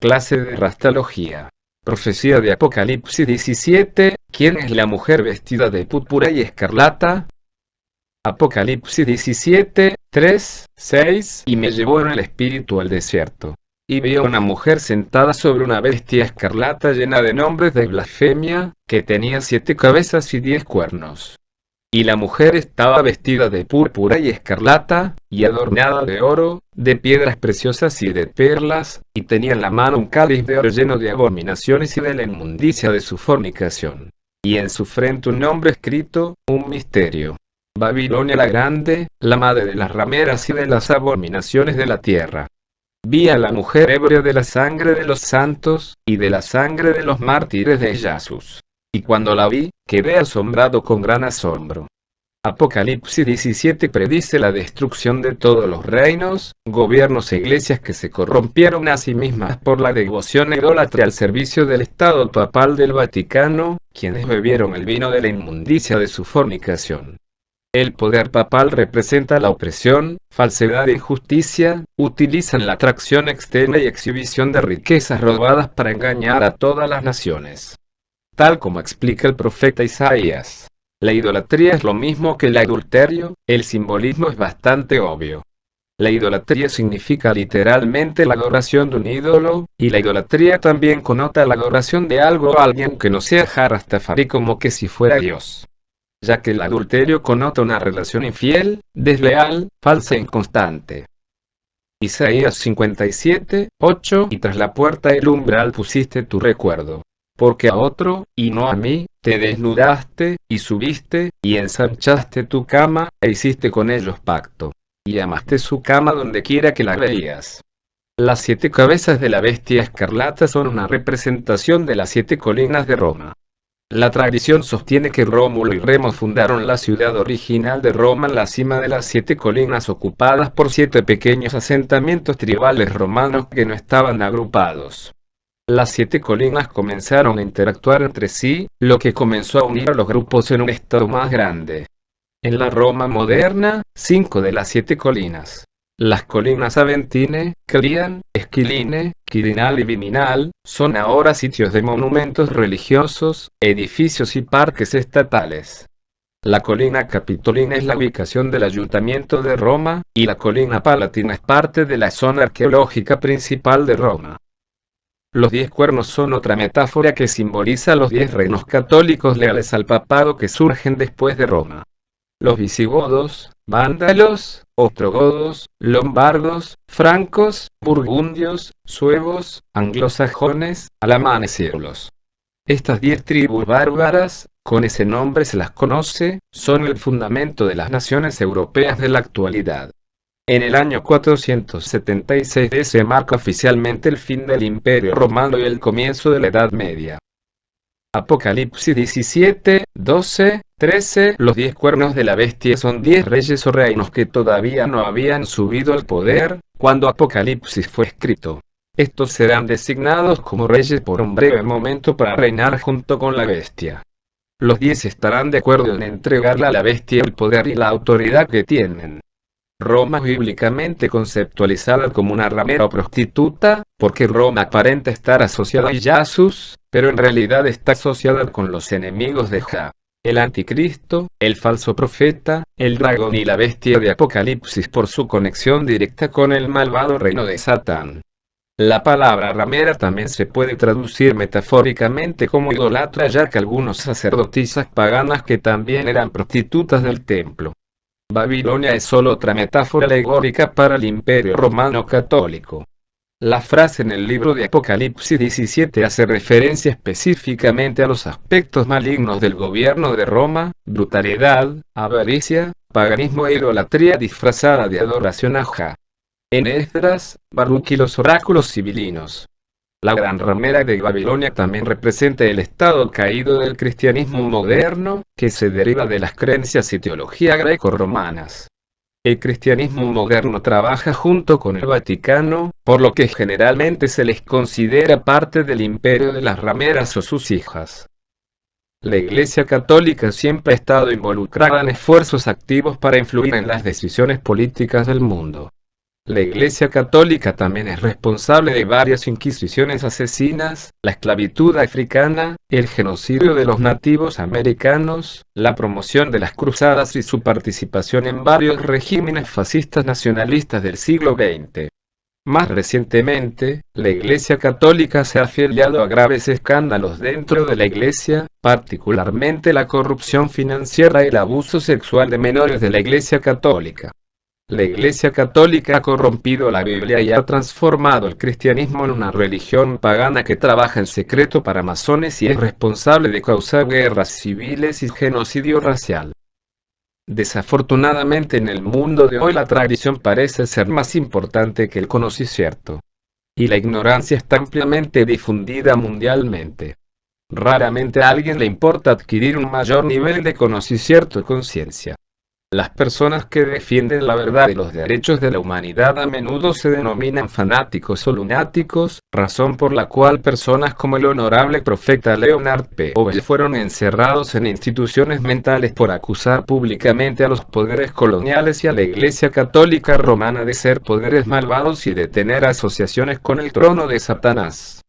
Clase de Rastalogía. Profecía de Apocalipsis 17. ¿Quién es la mujer vestida de púrpura y escarlata? Apocalipsis 17, 3, 6. Y me llevó en el espíritu al desierto. Y vi a una mujer sentada sobre una bestia escarlata llena de nombres de blasfemia, que tenía 7 cabezas y 10 cuernos. Y la mujer estaba vestida de púrpura y escarlata, y adornada de oro, de piedras preciosas y de perlas, y tenía en la mano un cáliz de oro lleno de abominaciones y de la inmundicia de su fornicación. Y en su frente un nombre escrito, un misterio. Babilonia la grande, la madre de las rameras y de las abominaciones de la tierra. Vi a la mujer ebria de la sangre de los santos, y de la sangre de los mártires de Jesús. Y cuando la vi, quedé asombrado con gran asombro. Apocalipsis 17 predice la destrucción de todos los reinos, gobiernos e iglesias que se corrompieron a sí mismas por la devoción idólatra al servicio del Estado papal del Vaticano, quienes bebieron el vino de la inmundicia de su fornicación. El poder papal representa la opresión, falsedad e injusticia, utilizan la atracción externa y exhibición de riquezas robadas para engañar a todas las naciones. Tal como explica el profeta Isaías. La idolatría es lo mismo que el adulterio, el simbolismo es bastante obvio. La idolatría significa literalmente la adoración de un ídolo, y la idolatría también connota la adoración de algo o alguien que no sea Rastafari como que si fuera Dios. Ya que el adulterio connota una relación infiel, desleal, falsa e inconstante. Isaías 57, 8. Y tras la puerta y el umbral pusiste tu recuerdo. Porque a otro, y no a mí, te desnudaste, y subiste, y ensanchaste tu cama, e hiciste con ellos pacto. Y amaste su cama donde quiera que la veías. Las 7 cabezas de la bestia escarlata son una representación de las 7 colinas de Roma. La tradición sostiene que Rómulo y Remo fundaron la ciudad original de Roma en la cima de las 7 colinas ocupadas por 7 pequeños asentamientos tribales romanos que no estaban agrupados. Las 7 colinas comenzaron a interactuar entre sí, lo que comenzó a unir a los grupos en un estado más grande. En la Roma moderna, 5 de las 7 colinas, las colinas Aventine, Clian, Esquiline, Quirinal y Viminal, son ahora sitios de monumentos religiosos, edificios y parques estatales. La colina Capitolina es la ubicación del Ayuntamiento de Roma, y la colina Palatina es parte de la zona arqueológica principal de Roma. Los 10 cuernos son otra metáfora que simboliza los 10 reinos católicos leales al papado que surgen después de Roma. Los visigodos, vándalos, ostrogodos, lombardos, francos, burgundios, suevos, anglosajones, alamanes y eulos. Estas 10 tribus bárbaras, con ese nombre se las conoce, son el fundamento de las naciones europeas de la actualidad. En el año 476 se marca oficialmente el fin del Imperio Romano y el comienzo de la Edad Media. Apocalipsis 17, 12, 13. Los 10 cuernos de la bestia son 10 reyes o reinos que todavía no habían subido al poder, cuando Apocalipsis fue escrito. Estos serán designados como reyes por un breve momento para reinar junto con la bestia. Los 10 estarán de acuerdo en entregarle a la bestia el poder y la autoridad que tienen. Roma es bíblicamente conceptualizada como una ramera o prostituta, porque Roma aparenta estar asociada a Jesús, pero en realidad está asociada con los enemigos de Jah, el anticristo, el falso profeta, el dragón y la bestia de Apocalipsis por su conexión directa con el malvado reino de Satán. La palabra ramera también se puede traducir metafóricamente como idolatra, ya que algunos sacerdotisas paganas que también eran prostitutas del templo. Babilonia es solo otra metáfora alegórica para el Imperio Romano Católico. La frase en el libro de Apocalipsis 17 hace referencia específicamente a los aspectos malignos del gobierno de Roma: brutalidad, avaricia, paganismo e idolatría disfrazada de adoración a Jah. En Esdras, Baruch y los oráculos sibilinos. La gran ramera de Babilonia también representa el estado caído del cristianismo moderno, que se deriva de las creencias y teología greco-romanas. El cristianismo moderno trabaja junto con el Vaticano, por lo que generalmente se les considera parte del imperio de las rameras o sus hijas. La Iglesia Católica siempre ha estado involucrada en esfuerzos activos para influir en las decisiones políticas del mundo. La Iglesia Católica también es responsable de varias inquisiciones asesinas, la esclavitud africana, el genocidio de los nativos americanos, la promoción de las cruzadas y su participación en varios regímenes fascistas nacionalistas del siglo XX. Más recientemente, la Iglesia Católica se ha afiliado a graves escándalos dentro de la Iglesia, particularmente la corrupción financiera y el abuso sexual de menores de la Iglesia Católica. La Iglesia Católica ha corrompido la Biblia y ha transformado el cristianismo en una religión pagana que trabaja en secreto para masones y es responsable de causar guerras civiles y genocidio racial. Desafortunadamente en el mundo de hoy la tradición parece ser más importante que el conocimiento. Y la ignorancia está ampliamente difundida mundialmente. Raramente a alguien le importa adquirir un mayor nivel de conocimiento y conciencia. Las personas que defienden la verdad y los derechos de la humanidad a menudo se denominan fanáticos o lunáticos, razón por la cual personas como el honorable profeta Leonard P. Ovel fueron encerrados en instituciones mentales por acusar públicamente a los poderes coloniales y a la Iglesia Católica Romana de ser poderes malvados y de tener asociaciones con el trono de Satanás.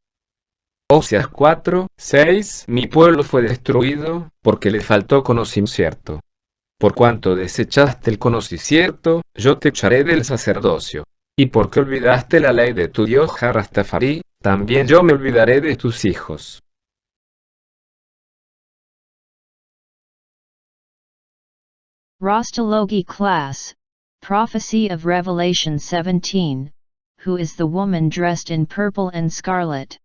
Oseas 4:6 Mi pueblo fue destruido, porque le faltó conocimiento. Por cuanto desechaste el conocimiento, yo te echaré del sacerdocio. Y porque olvidaste la ley de tu Dios Rastafari, también yo me olvidaré de tus hijos. Rastalogía Clase, Prophecy of Revelation 17, who is the woman dressed in purple and scarlet?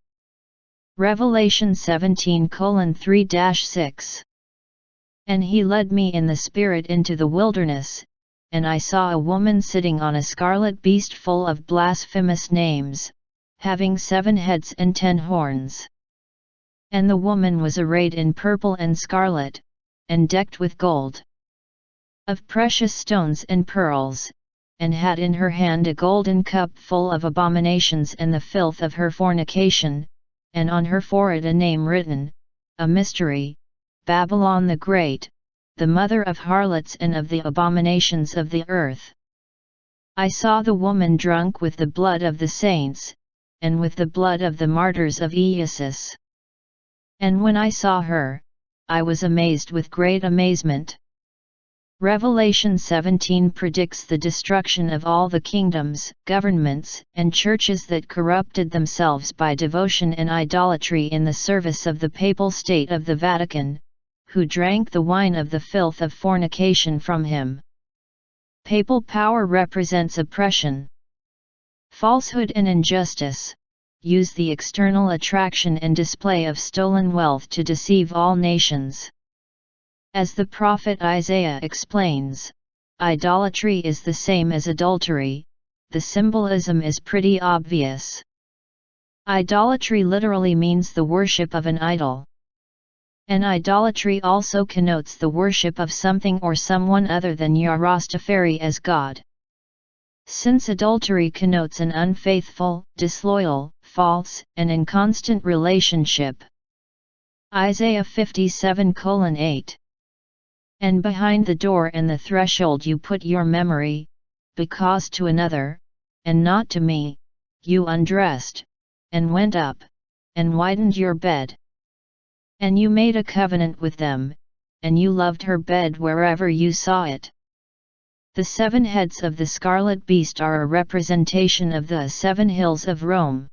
Revelation 17:3-6. And he led me in the spirit into the wilderness, and I saw a woman sitting on a scarlet beast full of blasphemous names, having 7 heads and 10 horns. And the woman was arrayed in purple and scarlet, and decked with gold, of precious stones and pearls, and had in her hand a golden cup full of abominations and the filth of her fornication, and on her forehead a name written, a mystery, Babylon the Great, the mother of harlots and of the abominations of the earth. I saw the woman drunk with the blood of the saints, and with the blood of the martyrs of Iesus. And when I saw her, I was amazed with great amazement. Revelation 17 predicts the destruction of all the kingdoms, governments, and churches that corrupted themselves by devotion and idolatry in the service of the papal state of the Vatican, who drank the wine of the filth of fornication from him. Papal power represents oppression. Falsehood and injustice use the external attraction and display of stolen wealth to deceive all nations. As the prophet Isaiah explains, idolatry is the same as adultery. The symbolism is pretty obvious. Idolatry literally means the worship of an idol. And idolatry also connotes the worship of something or someone other than Rastafari as God. Since adultery connotes an unfaithful, disloyal, false, and inconstant relationship. Isaiah 57:8. And behind the door and the threshold you put your memory, because to another, and not to me, you undressed, and went up, and widened your bed. And you made a covenant with them, and you loved her bed wherever you saw it. The 7 heads of the scarlet beast are a representation of the 7 hills of Rome.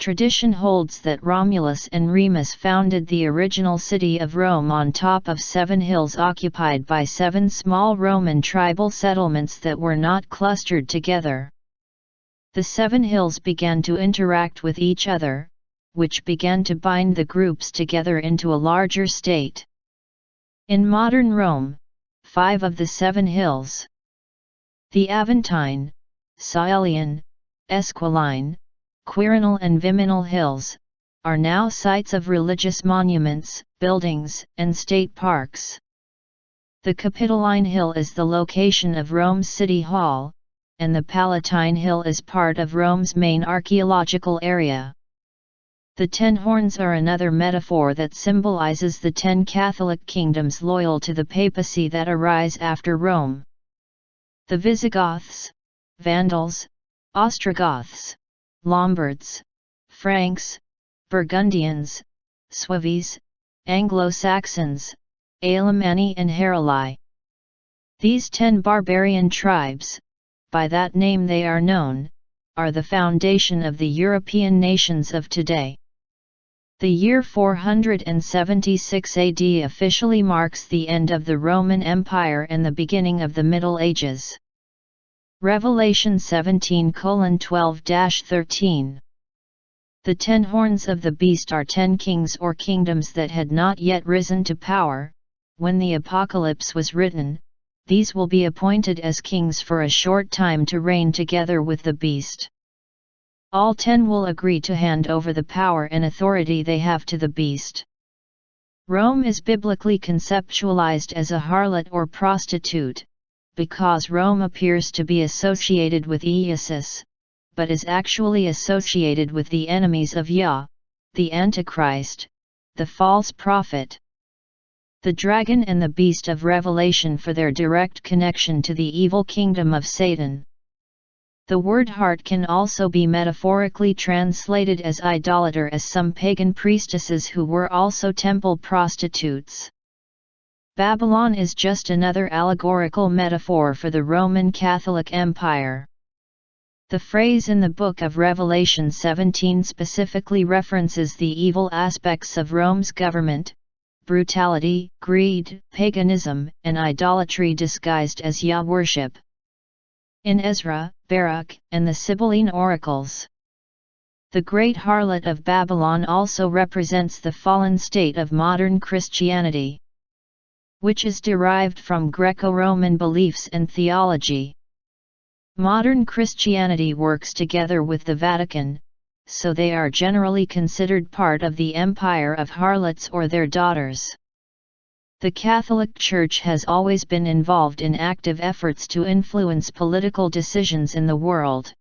Tradition holds that Romulus and Remus founded the original city of Rome on top of 7 hills occupied by 7 small Roman tribal settlements that were not clustered together. The 7 hills began to interact with each other, which began to bind the groups together into a larger state. In modern Rome, 5 of the 7 hills, the Aventine, Caelian, Esquiline, Quirinal and Viminal hills, are now sites of religious monuments, buildings, and state parks. The Capitoline Hill is the location of Rome's City Hall, and the Palatine Hill is part of Rome's main archaeological area. The 10 horns are another metaphor that symbolizes the 10 Catholic kingdoms loyal to the papacy that arise after Rome. The Visigoths, Vandals, Ostrogoths, Lombards, Franks, Burgundians, Sueves, Anglo-Saxons, Alemanni and Heruli. These 10 barbarian tribes, by that name they are known, are the foundation of the European nations of today. The year 476 AD officially marks the end of the Roman Empire and the beginning of the Middle Ages. Revelation 17:12-13. The 10 horns of the beast are 10 kings or kingdoms that had not yet risen to power. When the Apocalypse was written, these will be appointed as kings for a short time to reign together with the beast. All 10 will agree to hand over the power and authority they have to the beast. Rome is biblically conceptualized as a harlot or prostitute, because Rome appears to be associated with Isis, but is actually associated with the enemies of Yah, the Antichrist, the false prophet. The dragon and the beast of Revelation for their direct connection to the evil kingdom of Satan. The word heart can also be metaphorically translated as idolater, as some pagan priestesses who were also temple prostitutes. Babylon is just another allegorical metaphor for the Roman Catholic Empire. The phrase in the book of Revelation 17 specifically references the evil aspects of Rome's government: brutality, greed, paganism, and idolatry disguised as Yah worship. In Ezra, Baruch, and the Sibylline oracles, the great harlot of Babylon also represents the fallen state of modern Christianity, which is derived from Greco-Roman beliefs and theology. Modern Christianity works together with the Vatican, so they are generally considered part of the empire of harlots or their daughters. The Catholic Church has always been involved in active efforts to influence political decisions in the world.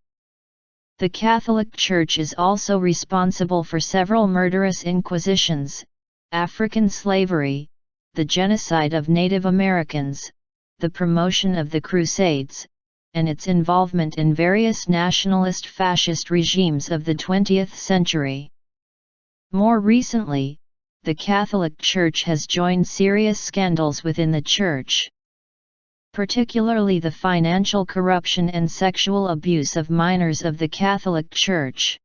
The Catholic Church is also responsible for several murderous inquisitions, African slavery, the genocide of Native Americans, the promotion of the Crusades, and its involvement in various nationalist fascist regimes of the 20th century. More recently, the Catholic Church has joined serious scandals within the Church, particularly the financial corruption and sexual abuse of minors of the Catholic Church.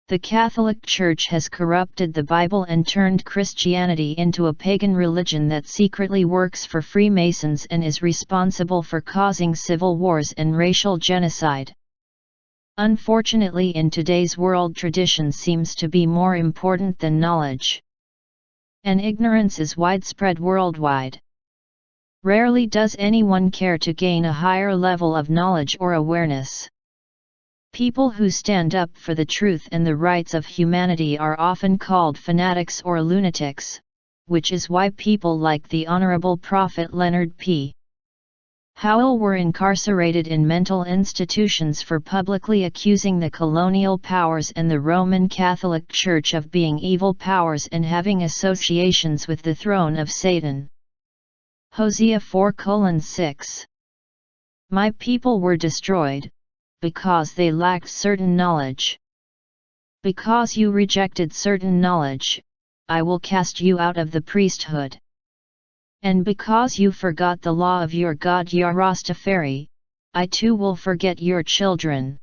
The Catholic Church has corrupted the Bible and turned Christianity into a pagan religion that secretly works for Freemasons and is responsible for causing civil wars and racial genocide. Unfortunately, in today's world, tradition seems to be more important than knowledge. And ignorance is widespread worldwide. Rarely does anyone care to gain a higher level of knowledge or awareness. People who stand up for the truth and the rights of humanity are often called fanatics or lunatics, which is why people like the Honorable Prophet Leonard P. Howell were incarcerated in mental institutions for publicly accusing the colonial powers and the Roman Catholic Church of being evil powers and having associations with the throne of Satan. Hosea 4:6. My people were destroyed, because they lacked certain knowledge. Because you rejected certain knowledge, I will cast you out of the priesthood. And because you forgot the law of your God Yah Rastafari, I too will forget your children.